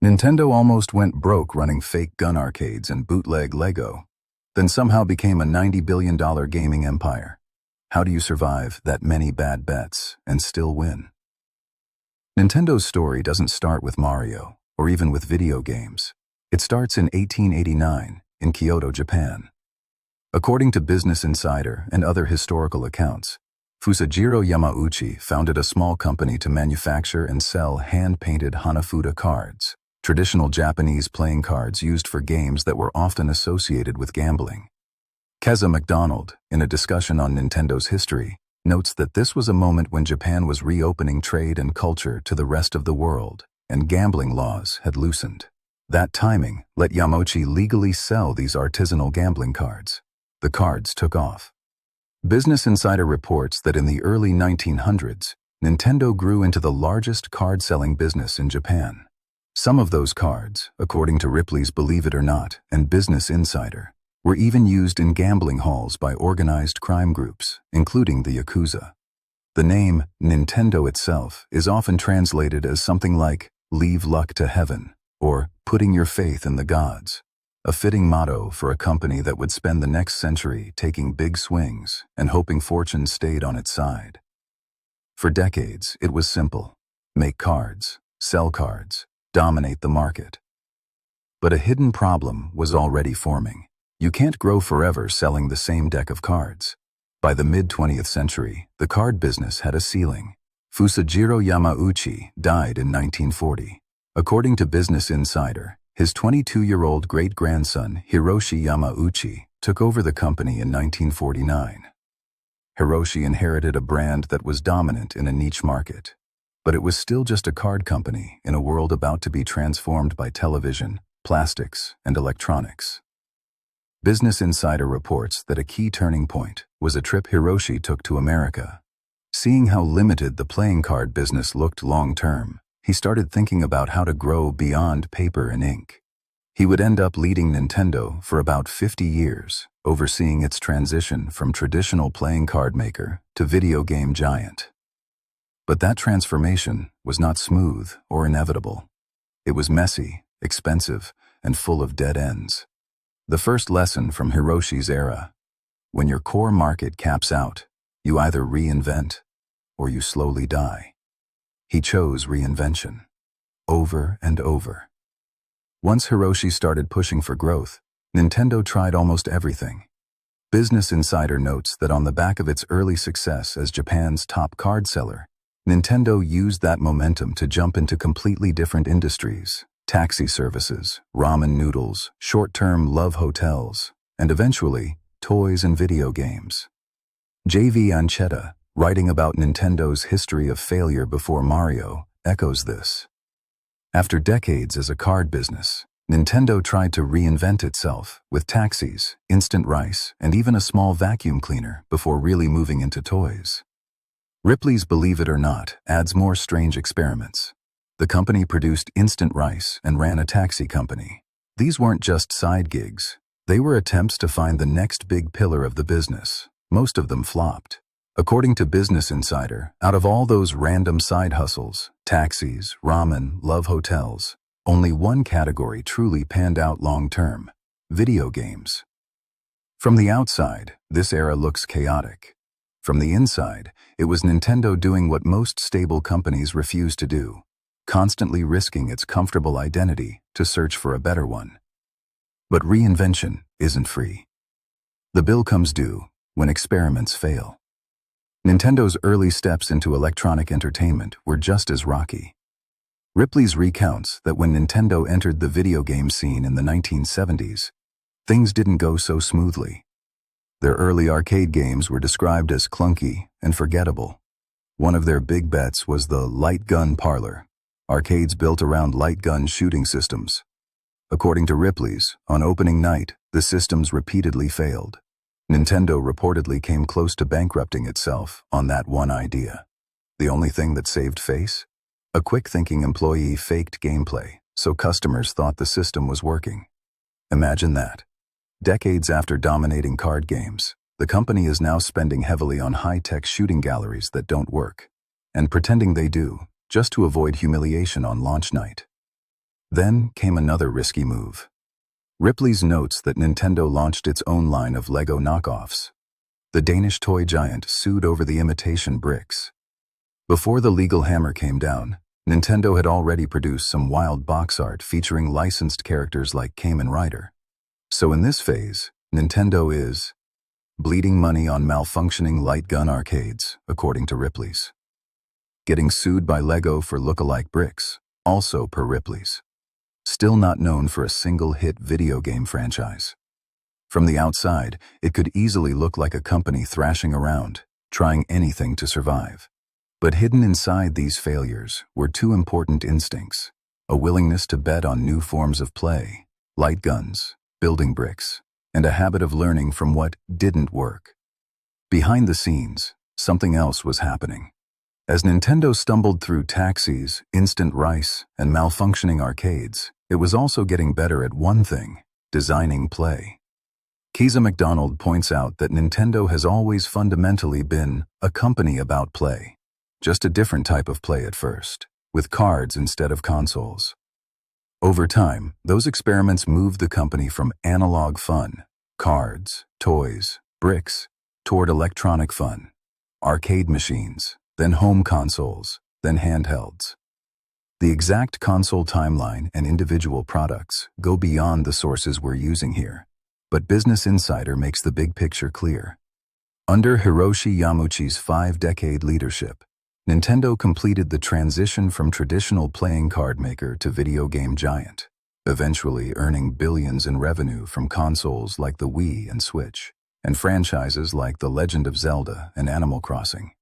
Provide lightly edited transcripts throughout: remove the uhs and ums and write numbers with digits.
Nintendo almost went broke running fake gun arcades and bootleg Lego, then somehow became a $90 billion gaming empire. How do you survive that many bad bets and still win? Nintendo's story doesn't start with Mario, or even with video games. It starts in 1889, in Kyoto, Japan. According to Business Insider and other historical accounts, Fusajiro Yamauchi founded a small company to manufacture and sell hand-painted Hanafuda cards, traditional Japanese playing cards used for games that were often associated with gambling. Keza MacDonald, in a discussion on Nintendo's history, notes that this was a moment when Japan was reopening trade and culture to the rest of the world, and gambling laws had loosened. That timing let Yamauchi legally sell these artisanal gambling cards. The cards took off. Business Insider reports that in the early 1900s, Nintendo grew into the largest card-selling business in Japan. Some of those cards, according to Ripley's Believe It or Not and Business Insider, were even used in gambling halls by organized crime groups, including the Yakuza. The name Nintendo itself is often translated as something like "leave luck to heaven" or "putting your faith in the gods," a fitting motto for a company that would spend the next century taking big swings and hoping fortune stayed on its side. For decades, it was simple: make cards, sell cards, dominate the market. But a hidden problem was already forming. You can't grow forever selling the same deck of cards. By the mid-20th century, the card business had a ceiling. Fusajiro Yamauchi died in 1940. According to Business Insider, his 22-year-old great-grandson Hiroshi Yamauchi took over the company in 1949. Hiroshi inherited a brand that was dominant in a niche market. But it was still just a card company in a world about to be transformed by television, plastics, and electronics. Business Insider reports that a key turning point was a trip Hiroshi took to America. Seeing how limited the playing card business looked long-term, he started thinking about how to grow beyond paper and ink. He would end up leading Nintendo for about 50 years, overseeing its transition from traditional playing card maker to video game giant. But that transformation was not smooth or inevitable. It was messy, expensive, and full of dead ends. The first lesson from Hiroshi's era: when your core market caps out, you either reinvent or you slowly die. He chose reinvention, over and over. Once Hiroshi started pushing for growth, Nintendo tried almost everything. Business Insider notes that on the back of its early success as Japan's top card seller, Nintendo used that momentum to jump into completely different industries: taxi services, ramen noodles, short-term love hotels, and eventually, toys and video games. J.V. Anchetta, writing about Nintendo's history of failure before Mario, echoes this. After decades as a card business, Nintendo tried to reinvent itself with taxis, instant rice, and even a small vacuum cleaner before really moving into toys. Ripley's Believe It or Not adds more strange experiments. The company produced instant rice and ran a taxi company. These weren't just side gigs. They were attempts to find the next big pillar of the business. Most of them flopped. According to Business Insider, out of all those random side hustles, taxis, ramen, love hotels, only one category truly panned out long-term: video games. From the outside, this era looks chaotic. From the inside, it was Nintendo doing what most stable companies refuse to do: constantly risking its comfortable identity to search for a better one. But reinvention isn't free. The bill comes due when experiments fail. Nintendo's early steps into electronic entertainment were just as rocky. Ripley's recounts that when Nintendo entered the video game scene in the 1970s, things didn't go so smoothly. Their early arcade games were described as clunky and forgettable. One of their big bets was the light gun parlor, arcades built around light gun shooting systems. According to Ripley's, on opening night, the systems repeatedly failed. Nintendo reportedly came close to bankrupting itself on that one idea. The only thing that saved face? A quick-thinking employee faked gameplay, so customers thought the system was working. Imagine that. Decades after dominating card games, the company is now spending heavily on high-tech shooting galleries that don't work, and pretending they do, just to avoid humiliation on launch night. Then came another risky move. Ripley's notes that Nintendo launched its own line of Lego knockoffs. The Danish toy giant sued over the imitation bricks. Before the legal hammer came down, Nintendo had already produced some wild box art featuring licensed characters like Kamen Rider. So in this phase, Nintendo is bleeding money on malfunctioning light gun arcades, according to Ripley's. Getting sued by Lego for look-alike bricks, also per Ripley's. Still not known for a single hit video game franchise. From the outside, it could easily look like a company thrashing around, trying anything to survive. But hidden inside these failures were two important instincts: a willingness to bet on new forms of play, light guns, building bricks, and a habit of learning from what didn't work. Behind the scenes, something else was happening. As Nintendo stumbled through taxis, instant rice, and malfunctioning arcades, it was also getting better at one thing: designing play. Keeza McDonald points out that Nintendo has always fundamentally been a company about play. Just a different type of play at first, with cards instead of consoles. Over time, those experiments moved the company from analog fun, cards, toys, bricks, toward electronic fun, arcade machines, then home consoles, then handhelds. The exact console timeline and individual products go beyond the sources we're using here, but Business Insider makes the big picture clear. Under Hiroshi Yamauchi's 5-decade leadership, Nintendo completed the transition from traditional playing card maker to video game giant, eventually earning billions in revenue from consoles like the Wii and Switch, and franchises like The Legend of Zelda and Animal Crossing.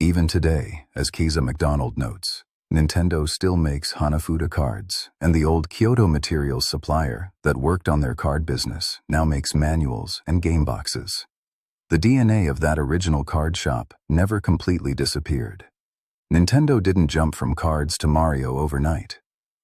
Even today, as Keeza McDonald notes, Nintendo still makes Hanafuda cards, and the old Kyoto Materials supplier that worked on their card business now makes manuals and game boxes. The DNA of that original card shop never completely disappeared. Nintendo didn't jump from cards to Mario overnight.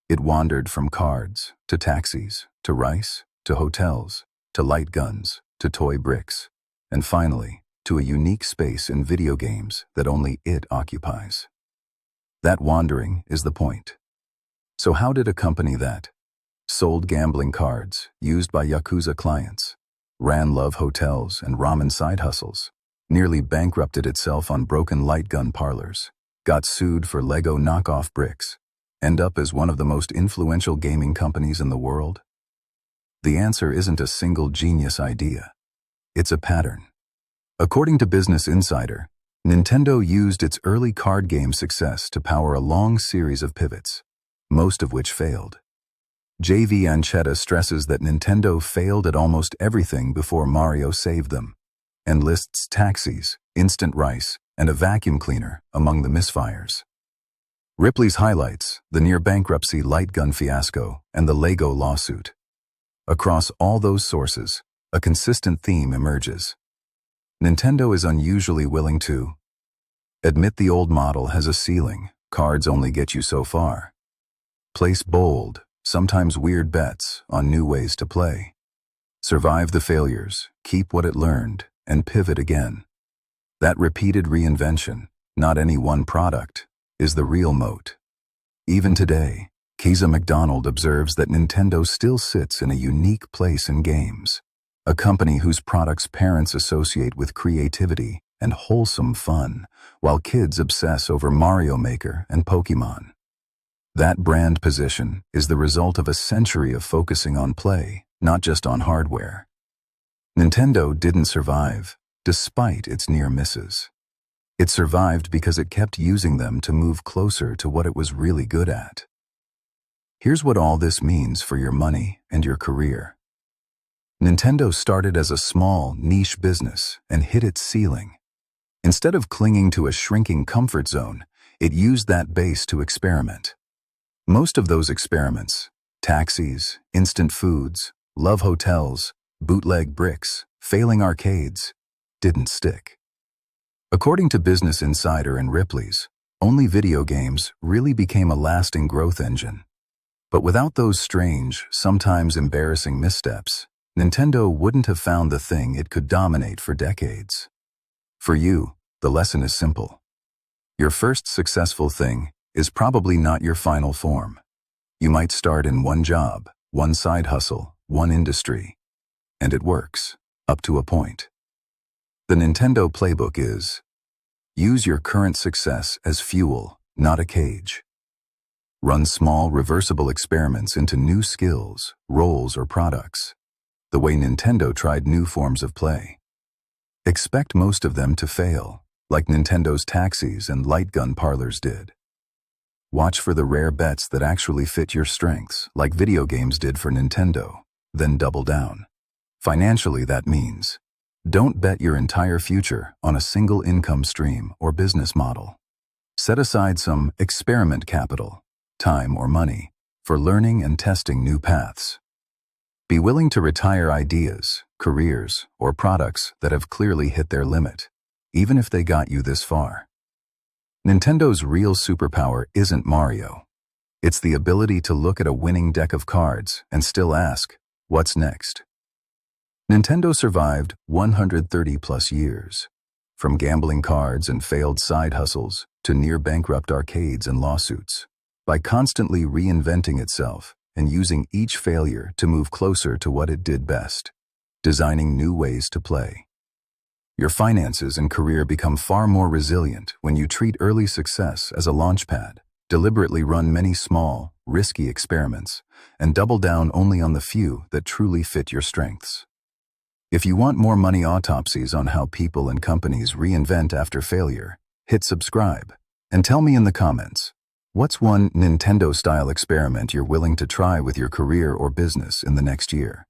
It wandered from cards to taxis, to rice, to hotels, to light guns, to toy bricks, and finally, to a unique space in video games that only it occupies. That wandering is the point. So how did a company that sold gambling cards used by Yakuza clients, ran love hotels and ramen side hustles, nearly bankrupted itself on broken light gun parlors, got sued for Lego knockoff bricks, end up as one of the most influential gaming companies in the world? The answer isn't a single genius idea. It's a pattern. According to Business Insider, Nintendo used its early card game success to power a long series of pivots, most of which failed. J.V. Anchetta stresses that Nintendo failed at almost everything before Mario saved them, and lists taxis, instant rice, and a vacuum cleaner among the misfires. Ripley's highlights the near-bankruptcy light gun fiasco and the Lego lawsuit. Across all those sources, a consistent theme emerges. Nintendo is unusually willing to admit the old model has a ceiling, cards only get you so far. Place bold, sometimes weird bets on new ways to play. Survive the failures, keep what it learned, and pivot again. That repeated reinvention, not any one product, is the real moat. Even today, Keeza McDonald observes that Nintendo still sits in a unique place in games, a company whose products parents associate with creativity and wholesome fun, while kids obsess over Mario Maker and Pokemon. That brand position is the result of a century of focusing on play, not just on hardware. Nintendo didn't survive, despite its near misses. It survived because it kept using them to move closer to what it was really good at. Here's what all this means for your money and your career. Nintendo started as a small, niche business and hit its ceiling. Instead of clinging to a shrinking comfort zone, it used that base to experiment. Most of those experiments, taxis, instant foods, love hotels, bootleg bricks, failing arcades, didn't stick. According to Business Insider and Ripley's, only video games really became a lasting growth engine. But without those strange, sometimes embarrassing missteps, Nintendo wouldn't have found the thing it could dominate for decades. For you, the lesson is simple. Your first successful thing is probably not your final form. You might start in one job, one side hustle, one industry. And it works, up to a point. The Nintendo playbook is: use your current success as fuel, not a cage. Run small, reversible experiments into new skills, roles, or products, the way Nintendo tried new forms of play. Expect most of them to fail, like Nintendo's taxis and light gun parlors did. Watch for the rare bets that actually fit your strengths, like video games did for Nintendo, then double down. Financially, that means don't bet your entire future on a single income stream or business model. Set aside some experiment capital, time or money, for learning and testing new paths. Be willing to retire ideas, careers, or products that have clearly hit their limit, even if they got you this far. Nintendo's real superpower isn't Mario. It's the ability to look at a winning deck of cards and still ask, what's next? Nintendo survived 130-plus years, from gambling cards and failed side hustles to near-bankrupt arcades and lawsuits, by constantly reinventing itself and using each failure to move closer to what it did best, designing new ways to play. Your finances and career become far more resilient when you treat early success as a launchpad, deliberately run many small, risky experiments, and double down only on the few that truly fit your strengths. If you want more money autopsies on how people and companies reinvent after failure, hit subscribe and tell me in the comments, what's one Nintendo-style experiment you're willing to try with your career or business in the next year?